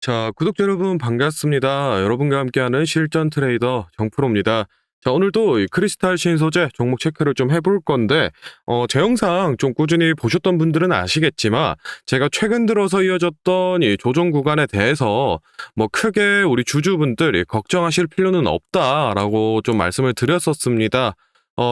자, 구독자 여러분 반갑습니다. 여러분과 함께하는 실전 트레이더 정프로입니다. 자, 오늘도 이 크리스탈 신소재 종목 체크를 좀 해볼 건데, 제 영상 좀 꾸준히 보셨던 분들은 아시겠지만, 제가 최근 들어서 이어졌던 이 조정 구간에 대해서 뭐 크게 우리 주주분들이 걱정하실 필요는 없다라고 좀 말씀을 드렸었습니다.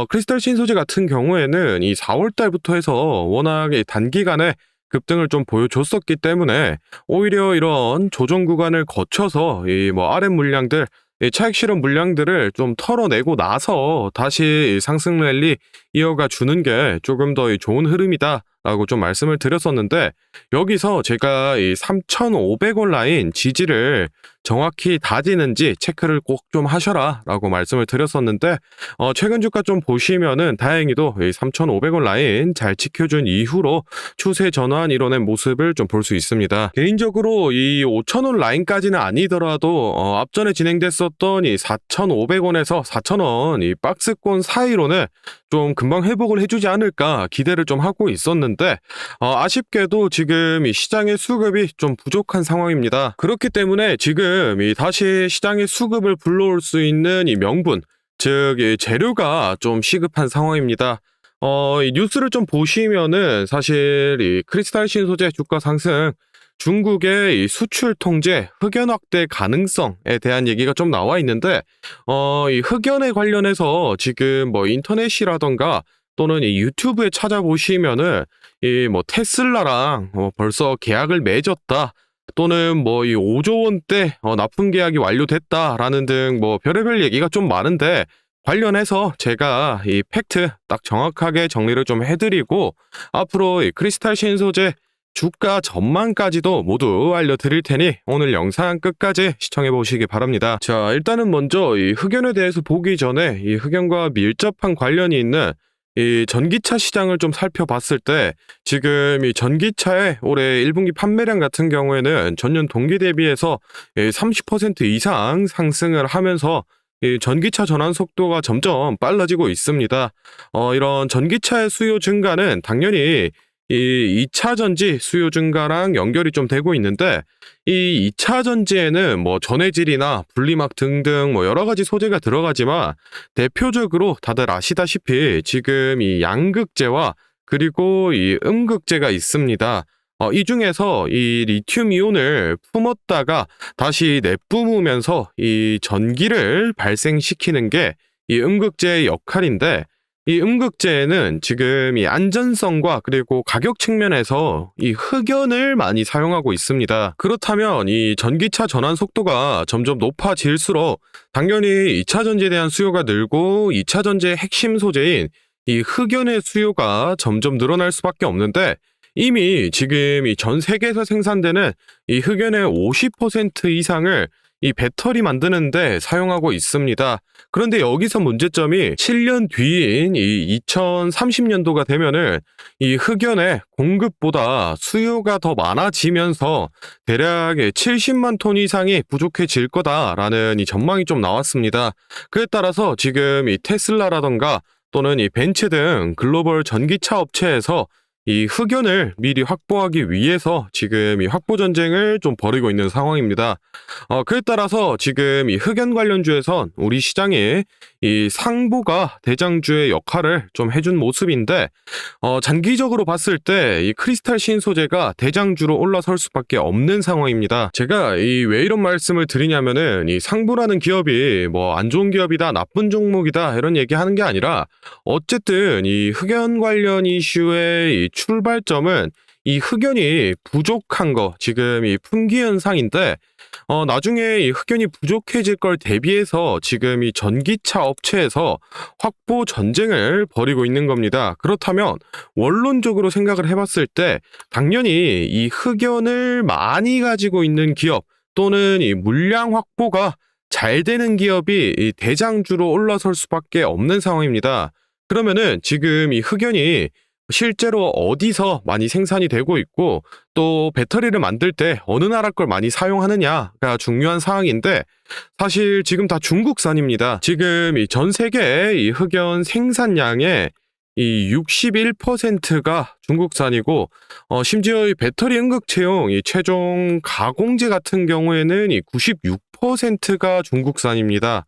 크리스탈 신소재 같은 경우에는 이 4월 달부터 해서 워낙 이 단기간에 급등을 좀 보여줬었기 때문에 오히려 이런 조정 구간을 거쳐서 이 뭐 RM 물량들, 이 차익 실현 물량들을 좀 털어내고 나서 다시 이 상승 랠리 이어가 주는 게 조금 더 좋은 흐름이다라고 좀 말씀을 드렸었는데, 여기서 제가 이 3,500원 라인 지지를 정확히 다지는지 체크를 꼭 좀 하셔라라고 말씀을 드렸었는데, 최근 주가 좀 보시면은 다행히도 이 3,500원 라인 잘 지켜준 이후로 추세 전환 이뤄낸 모습을 좀 볼 수 있습니다. 개인적으로 이 5,000원 라인까지는 아니더라도 앞전에 진행됐었던 이 4,500원에서 4,000원 이 박스권 사이로는 좀 금방 회복을 해주지 않을까 기대를 좀 하고 있었는데, 아쉽게도 지금 이 시장의 수급이 좀 부족한 상황입니다. 그렇기 때문에 지금 이 다시 시장의 수급을 불러올 수 있는 이 명분, 즉 이 재료가 좀 시급한 상황입니다. 이 뉴스를 좀 보시면은 사실 이 크리스탈 신소재 주가 상승, 중국의 이 수출 통제, 흑연 확대 가능성에 대한 얘기가 좀 나와 있는데, 이 흑연에 관련해서 지금 뭐 인터넷이라던가 또는 이 유튜브에 찾아보시면은 이 뭐 테슬라랑 벌써 계약을 맺었다, 또는 뭐 이 5조 원대 납품 계약이 완료됐다라는 등 뭐 별의별 얘기가 좀 많은데, 관련해서 제가 이 팩트 딱 정확하게 정리를 좀 해드리고 앞으로 이 크리스탈 신소재 주가 전망까지도 모두 알려드릴 테니 오늘 영상 끝까지 시청해 보시기 바랍니다. 자, 일단은 먼저 이 흑연에 대해서 보기 전에 이 흑연과 밀접한 관련이 있는 이 전기차 시장을 좀 살펴봤을 때, 지금 이 전기차의 올해 1분기 판매량 같은 경우에는 전년 동기 대비해서 30% 이상 상승을 하면서 이 전기차 전환 속도가 점점 빨라지고 있습니다. 이런 전기차의 수요 증가는 당연히 이 2차 전지 수요 증가랑 연결이 좀 되고 있는데, 이 2차 전지에는 뭐 전해질이나 분리막 등등 뭐 여러 가지 소재가 들어가지만, 대표적으로 다들 아시다시피 지금 이 양극재와 그리고 이 음극재가 있습니다. 이 중에서 이 리튬 이온을 품었다가 다시 내뿜으면서 이 전기를 발생시키는 게 이 음극재의 역할인데, 이 음극재에는 지금 이 안전성과 그리고 가격 측면에서 이 흑연을 많이 사용하고 있습니다. 그렇다면 이 전기차 전환 속도가 점점 높아질수록 당연히 2차 전지에 대한 수요가 늘고 2차 전지의 핵심 소재인 이 흑연의 수요가 점점 늘어날 수밖에 없는데, 이미 지금 이 전 세계에서 생산되는 이 흑연의 50% 이상을 이 배터리 만드는데 사용하고 있습니다. 그런데 여기서 문제점이 7년 뒤인 이 2030년도가 되면은 이 흑연의 공급보다 수요가 더 많아지면서 대략 70만 톤 이상이 부족해질 거다라는 이 전망이 좀 나왔습니다. 그에 따라서 지금 이 테슬라라던가 또는 이 벤츠 등 글로벌 전기차 업체에서 이 흑연을 미리 확보하기 위해서 지금 이 확보 전쟁을 좀 벌이고 있는 상황입니다. 그에 따라서 지금 이 흑연 관련주에선 우리 시장이 이 상보가 대장주의 역할을 좀 해준 모습인데, 장기적으로 봤을 때 이 크리스탈 신소재가 대장주로 올라설 수밖에 없는 상황입니다. 제가 이 왜 이런 말씀을 드리냐면은, 이 상보라는 기업이 뭐 안 좋은 기업이다, 나쁜 종목이다 이런 얘기하는 게 아니라, 어쨌든 이 흑연 관련 이슈의 이 출발점은 이 흑연이 부족한 거, 지금 이 품귀 현상인데, 나중에 이 흑연이 부족해질 걸 대비해서 지금 이 전기차 업체에서 확보 전쟁을 벌이고 있는 겁니다. 그렇다면 원론적으로 생각을 해봤을 때 당연히 이 흑연을 많이 가지고 있는 기업 또는 이 물량 확보가 잘 되는 기업이 이 대장주로 올라설 수밖에 없는 상황입니다. 그러면은 지금 이 흑연이 실제로 어디서 많이 생산이 되고 있고, 또 배터리를 만들 때 어느 나라 걸 많이 사용하느냐가 중요한 사항인데, 사실 지금 다 중국산입니다. 지금 이 전 세계의 이 흑연 생산량의 이 61%가 중국산이고 심지어 이 배터리 응급체용 이 최종 가공재 같은 경우에는 이 96%가 중국산입니다.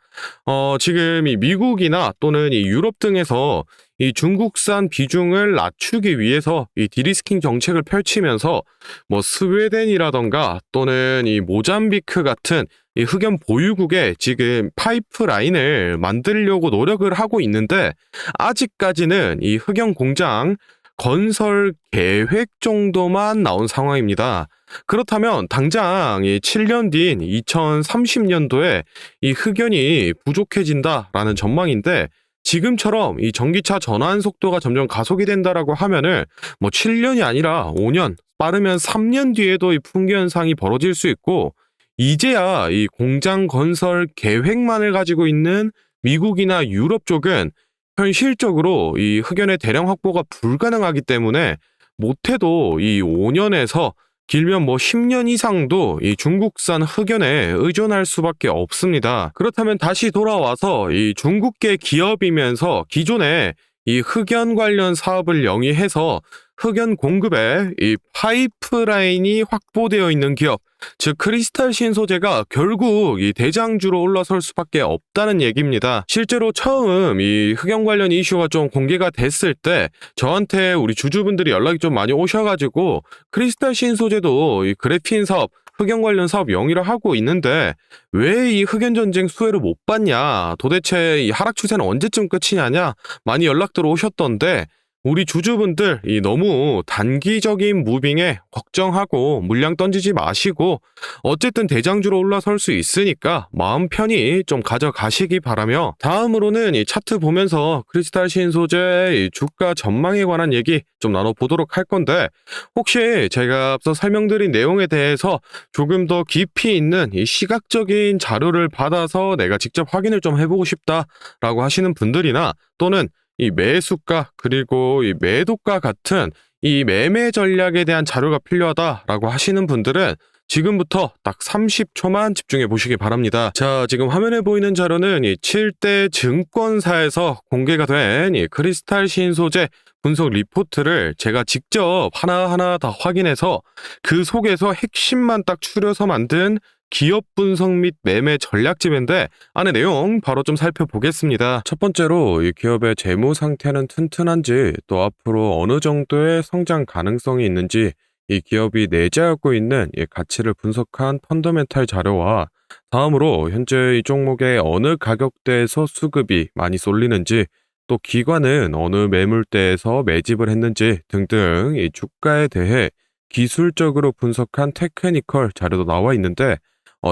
지금 이 미국이나 또는 이 유럽 등에서 이 중국산 비중을 낮추기 위해서 이 디리스킹 정책을 펼치면서 뭐 스웨덴이라던가 또는 이 모잠비크 같은 이 흑연 보유국에 지금 파이프라인을 만들려고 노력을 하고 있는데 아직까지는 이 흑연 공장 건설 계획 정도만 나온 상황입니다. 그렇다면 당장 이 7년 뒤인 2030년도에 이 흑연이 부족해진다라는 전망인데 지금처럼 이 전기차 전환 속도가 점점 가속이 된다라고 하면은 뭐 7년이 아니라 5년, 빠르면 3년 뒤에도 이 풍기 현상이 벌어질 수 있고 이제야 이 공장 건설 계획만을 가지고 있는 미국이나 유럽 쪽은 현실적으로 이 흑연의 대량 확보가 불가능하기 때문에 못해도 이 5년에서 길면 뭐 10년 이상도 이 중국산 흑연에 의존할 수밖에 없습니다. 그렇다면 다시 돌아와서 이 중국계 기업이면서 기존에 이 흑연 관련 사업을 영위해서 흑연 공급에 이 파이프라인이 확보되어 있는 기업, 즉 크리스탈 신소재가 결국 이 대장주로 올라설 수밖에 없다는 얘기입니다. 실제로 처음 이 흑연 관련 이슈가 좀 공개가 됐을 때 저한테 우리 주주분들이 연락이 좀 많이 오셔가지고 크리스탈 신소재도 이 그래핀 사업, 흑연 관련 사업 영위를 하고 있는데 왜 이 흑연 전쟁 수혜를 못 받냐, 도대체 이 하락 추세는 언제쯤 끝이냐냐 많이 연락들 오셨던데 우리 주주분들 이 너무 단기적인 무빙에 걱정하고 물량 던지지 마시고 어쨌든 대장주로 올라설 수 있으니까 마음 편히 좀 가져가시기 바라며 다음으로는 이 차트 보면서 크리스탈 신소재 이 주가 전망에 관한 얘기 좀 나눠보도록 할 건데 혹시 제가 앞서 설명드린 내용에 대해서 조금 더 깊이 있는 이 시각적인 자료를 받아서 내가 직접 확인을 좀 해보고 싶다라고 하시는 분들이나 또는 이 매수가 그리고 이 매도가 같은 이 매매 전략에 대한 자료가 필요하다라고 하시는 분들은 지금부터 딱 30초만 집중해 보시기 바랍니다. 자, 지금 화면에 보이는 자료는 이 7대 증권사에서 공개가 된 이 크리스탈 신소재 분석 리포트를 제가 직접 하나하나 다 확인해서 그 속에서 핵심만 딱 추려서 만든 기업 분석 및 매매 전략집인데 안에 내용 바로 좀 살펴보겠습니다. 첫 번째로 이 기업의 재무 상태는 튼튼한지 또 앞으로 어느 정도의 성장 가능성이 있는지 이 기업이 내재하고 있는 이 가치를 분석한 펀더멘탈 자료와 다음으로 현재 이 종목의 어느 가격대에서 수급이 많이 쏠리는지 또 기관은 어느 매물대에서 매집을 했는지 등등 이 주가에 대해 기술적으로 분석한 테크니컬 자료도 나와 있는데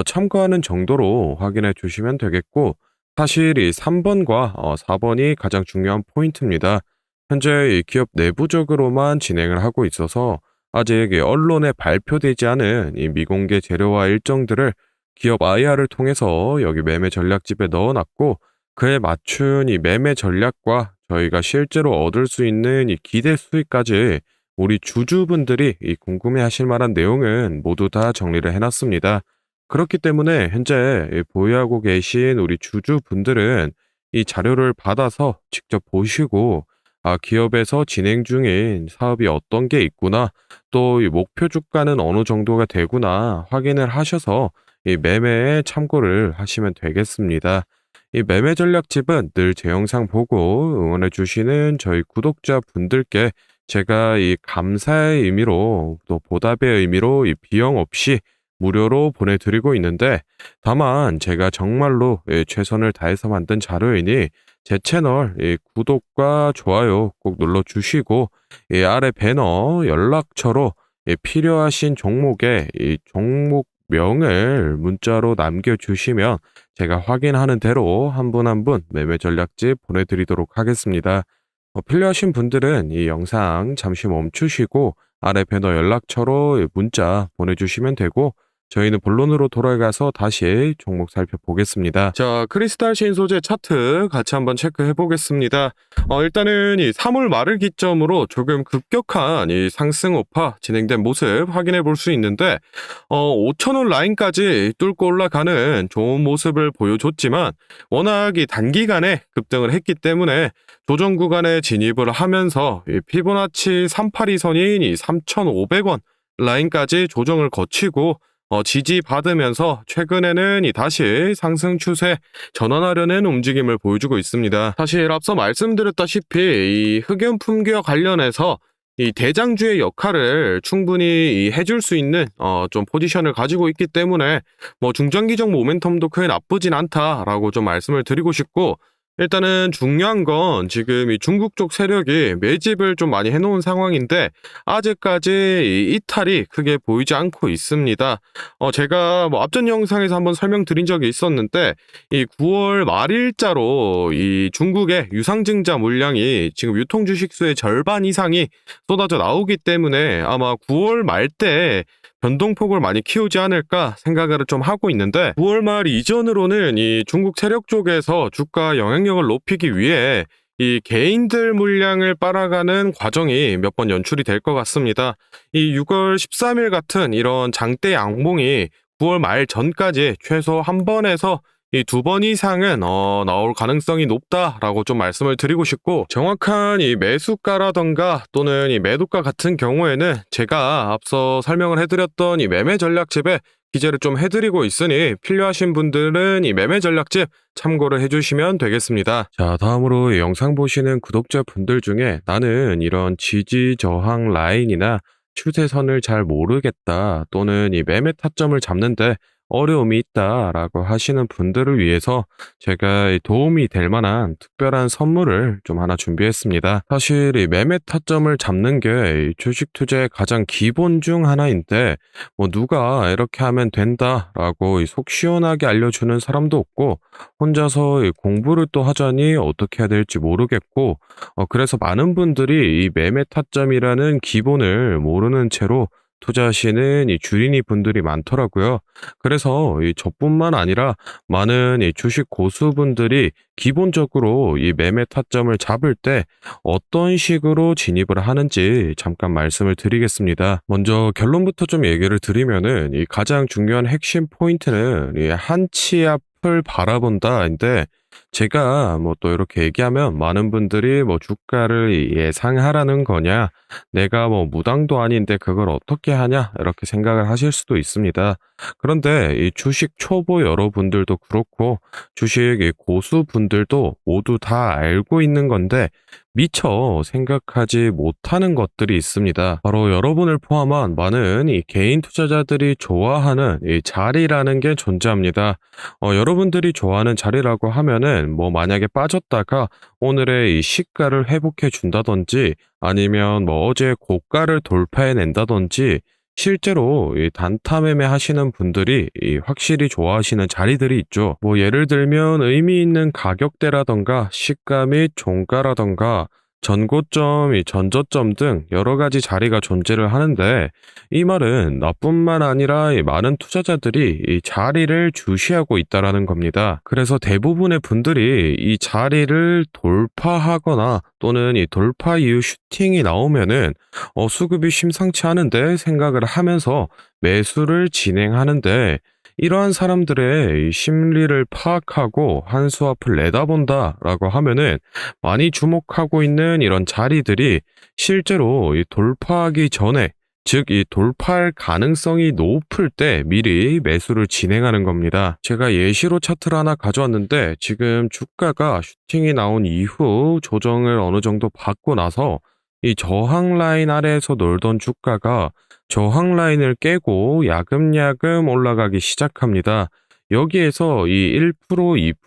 참고하는 정도로 확인해 주시면 되겠고 사실 이 3번과 4번이 가장 중요한 포인트입니다. 현재 이 기업 내부적으로만 진행을 하고 있어서 아직 이 언론에 발표되지 않은 이 미공개 재료와 일정들을 기업 IR을 통해서 여기 매매 전략집에 넣어놨고 그에 맞춘 이 매매 전략과 저희가 실제로 얻을 수 있는 이 기대 수익까지 우리 주주분들이 이 궁금해하실 만한 내용은 모두 다 정리를 해놨습니다. 그렇기 때문에 현재 보유하고 계신 우리 주주분들은 이 자료를 받아서 직접 보시고 기업에서 진행 중인 사업이 어떤 게 있구나, 또 이 목표 주가는 어느 정도가 되구나 확인을 하셔서 이 매매에 참고를 하시면 되겠습니다. 이 매매 전략집은 늘 제 영상 보고 응원해 주시는 저희 구독자 분들께 제가 이 감사의 의미로 또 보답의 의미로 이 비용 없이 무료로 보내드리고 있는데 다만 제가 정말로 최선을 다해서 만든 자료이니 제 채널 구독과 좋아요 꼭 눌러주시고 아래 배너 연락처로 필요하신 종목의 종목명을 문자로 남겨주시면 제가 확인하는 대로 한 분 한 분 매매 전략집 보내드리도록 하겠습니다. 필요하신 분들은 이 영상 잠시 멈추시고 아래 배너 연락처로 문자 보내주시면 되고 저희는 본론으로 돌아가서 다시 종목 살펴보겠습니다. 자, 크리스탈 신소재 차트 같이 한번 체크해 보겠습니다. 일단은 이 3월 말을 기점으로 조금 급격한 이 상승 오파 진행된 모습 확인해 볼 수 있는데 5,000원 라인까지 뚫고 올라가는 좋은 모습을 보여줬지만 워낙 이 단기간에 급등을 했기 때문에 조정 구간에 진입을 하면서 이 피보나치 382선인 이 3,500원 라인까지 조정을 거치고 지지받으면서 최근에는 이 다시 상승 추세 전환하려는 움직임을 보여주고 있습니다. 사실 앞서 말씀드렸다시피 이 흑연 품귀와 관련해서 이 대장주의 역할을 충분히 해줄 수 있는 좀 포지션을 가지고 있기 때문에 뭐 중장기적 모멘텀도 크게 나쁘진 않다라고 좀 말씀을 드리고 싶고, 일단은 중요한 건 지금 이 중국 쪽 세력이 매집을 좀 많이 해놓은 상황인데 아직까지 이 이탈이 크게 보이지 않고 있습니다. 제가 뭐 앞전 영상에서 한번 설명드린 적이 있었는데 이 9월 말일자로 이 중국의 유상증자 물량이 지금 유통 주식수의 절반 이상이 쏟아져 나오기 때문에 아마 9월 말 때 변동폭을 많이 키우지 않을까 생각을 좀 하고 있는데, 9월 말 이전으로는 이 중국 세력 쪽에서 주가 영향력을 높이기 위해 이 개인들 물량을 빨아가는 과정이 몇 번 연출이 될 것 같습니다. 이 6월 13일 같은 이런 장대 양봉이 9월 말 전까지 최소 한 번에서 이 2번 이상은 나올 가능성이 높다라고 좀 말씀을 드리고 싶고, 정확한 이 매수가라던가 또는 이 매도가 같은 경우에는 제가 앞서 설명을 해드렸던 이 매매 전략집에 기재를 좀 해드리고 있으니 필요하신 분들은 이 매매 전략집 참고를 해주시면 되겠습니다. 자, 다음으로 영상 보시는 구독자분들 중에 나는 이런 지지 저항 라인이나 추세선을 잘 모르겠다 또는 이 매매 타점을 잡는데 어려움이 있다라고 하시는 분들을 위해서 제가 도움이 될 만한 특별한 선물을 좀 하나 준비했습니다. 사실 이 매매 타점을 잡는 게 주식 투자의 가장 기본 중 하나인데 뭐 누가 이렇게 하면 된다라고 속 시원하게 알려주는 사람도 없고, 혼자서 공부를 또 하자니 어떻게 해야 될지 모르겠고, 그래서 많은 분들이 이 매매 타점이라는 기본을 모르는 채로 투자하시는 이 주린이 분들이 많더라고요. 그래서 이 저뿐만 아니라 많은 이 주식 고수분들이 기본적으로 이 매매 타점을 잡을 때 어떤 식으로 진입을 하는지 잠깐 말씀을 드리겠습니다. 먼저 결론부터 좀 얘기를 드리면은 이 가장 중요한 핵심 포인트는 이 한치 앞을 바라본다인데, 제가 뭐 또 이렇게 얘기하면 많은 분들이 뭐 주가를 예상하라는 거냐, 내가 뭐 무당도 아닌데 그걸 어떻게 하냐 이렇게 생각을 하실 수도 있습니다. 그런데 이 주식 초보 여러분들도 그렇고 주식 이 고수분들도 모두 다 알고 있는 건데 미처 생각하지 못하는 것들이 있습니다. 바로 여러분을 포함한 많은 이 개인 투자자들이 좋아하는 이 자리라는 게 존재합니다. 여러분들이 좋아하는 자리라고 하면은 뭐 만약에 빠졌다가 오늘의 이 시가를 회복해 준다든지 아니면 뭐 어제 고가를 돌파해 낸다든지, 실제로 이 단타 매매 하시는 분들이 이 확실히 좋아하시는 자리들이 있죠. 뭐 예를 들면 의미 있는 가격대라던가 시가 및 종가라던가 전고점, 이 전저점 등 여러 가지 자리가 존재를 하는데, 이 말은 나뿐만 아니라 이 많은 투자자들이 이 자리를 주시하고 있다라는 겁니다. 그래서 대부분의 분들이 이 자리를 돌파하거나 또는 이 돌파 이후 슈팅이 나오면은 수급이 심상치 않은데 생각을 하면서 매수를 진행하는데, 이러한 사람들의 이 심리를 파악하고 한 수 앞을 내다본다라고 하면은 많이 주목하고 있는 이런 자리들이 실제로 이 돌파하기 전에, 즉 이 돌파할 가능성이 높을 때 미리 매수를 진행하는 겁니다. 제가 예시로 차트를 하나 가져왔는데 지금 주가가 슈팅이 나온 이후 조정을 어느 정도 받고 나서 이 저항 라인 아래에서 놀던 주가가 저항 라인을 깨고 야금야금 올라가기 시작합니다. 여기에서 이 1%,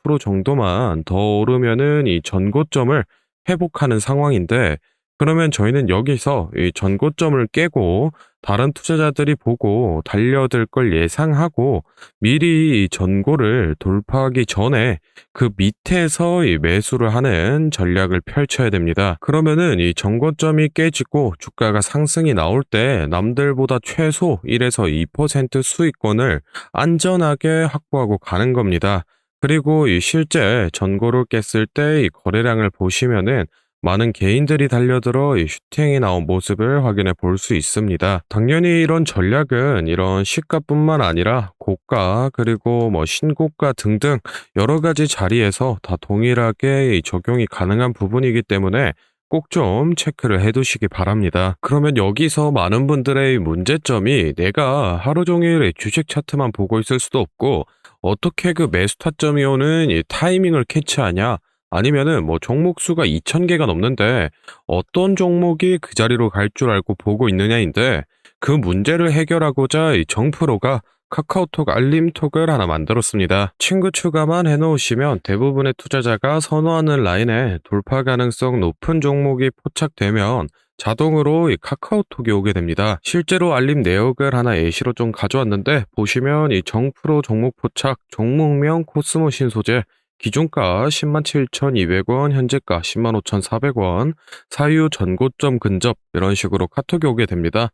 2% 정도만 더 오르면은 이 전고점을 회복하는 상황인데, 그러면 저희는 여기서 이 전고점을 깨고 다른 투자자들이 보고 달려들 걸 예상하고 미리 이 전고를 돌파하기 전에 그 밑에서 이 매수를 하는 전략을 펼쳐야 됩니다. 그러면은 이 전고점이 깨지고 주가가 상승이 나올 때 남들보다 최소 1에서 2% 수익권을 안전하게 확보하고 가는 겁니다. 그리고 이 실제 전고를 깼을 때 이 거래량을 보시면은 많은 개인들이 달려들어 이 슈팅이 나온 모습을 확인해 볼 수 있습니다. 당연히 이런 전략은 이런 시가뿐만 아니라 고가 그리고 뭐 신고가 등등 여러 가지 자리에서 다 동일하게 이 적용이 가능한 부분이기 때문에 꼭 좀 체크를 해 두시기 바랍니다. 그러면 여기서 많은 분들의 문제점이 내가 하루 종일 이 주식 차트만 보고 있을 수도 없고 어떻게 그 매수 타점이 오는 이 타이밍을 캐치하냐? 아니면은 뭐 종목 수가 2,000개가 넘는데 어떤 종목이 그 자리로 갈 줄 알고 보고 있느냐인데 그 문제를 해결하고자 이 정프로가 카카오톡 알림톡을 하나 만들었습니다. 친구 추가만 해놓으시면 대부분의 투자자가 선호하는 라인에 돌파 가능성 높은 종목이 포착되면 자동으로 이 카카오톡이 오게 됩니다. 실제로 알림 내역을 하나 예시로 좀 가져왔는데 보시면 이 정프로 종목 포착, 종목명 코스모 신소재 기준가 107,200원, 현재가 105,400원, 사유 전고점 근접 이런 식으로 카톡이 오게 됩니다.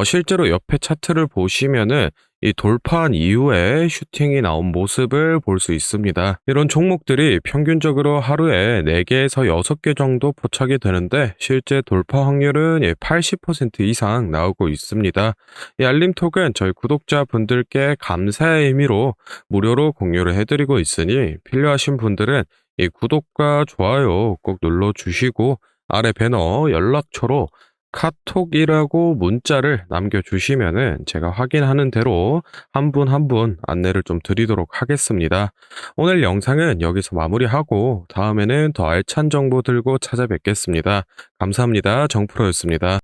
실제로 옆에 차트를 보시면은 이 돌파한 이후에 슈팅이 나온 모습을 볼 수 있습니다. 이런 종목들이 평균적으로 하루에 4개에서 6개 정도 포착이 되는데 실제 돌파 확률은 80% 이상 나오고 있습니다. 이 알림톡은 저희 구독자분들께 감사의 의미로 무료로 공유를 해드리고 있으니 필요하신 분들은 이 구독과 좋아요 꼭 눌러주시고 아래 배너 연락처로 카톡이라고 문자를 남겨주시면은 제가 확인하는 대로 한 분 한 분 안내를 좀 드리도록 하겠습니다. 오늘 영상은 여기서 마무리하고 다음에는 더 알찬 정보 들고 찾아뵙겠습니다. 감사합니다. 정프로였습니다.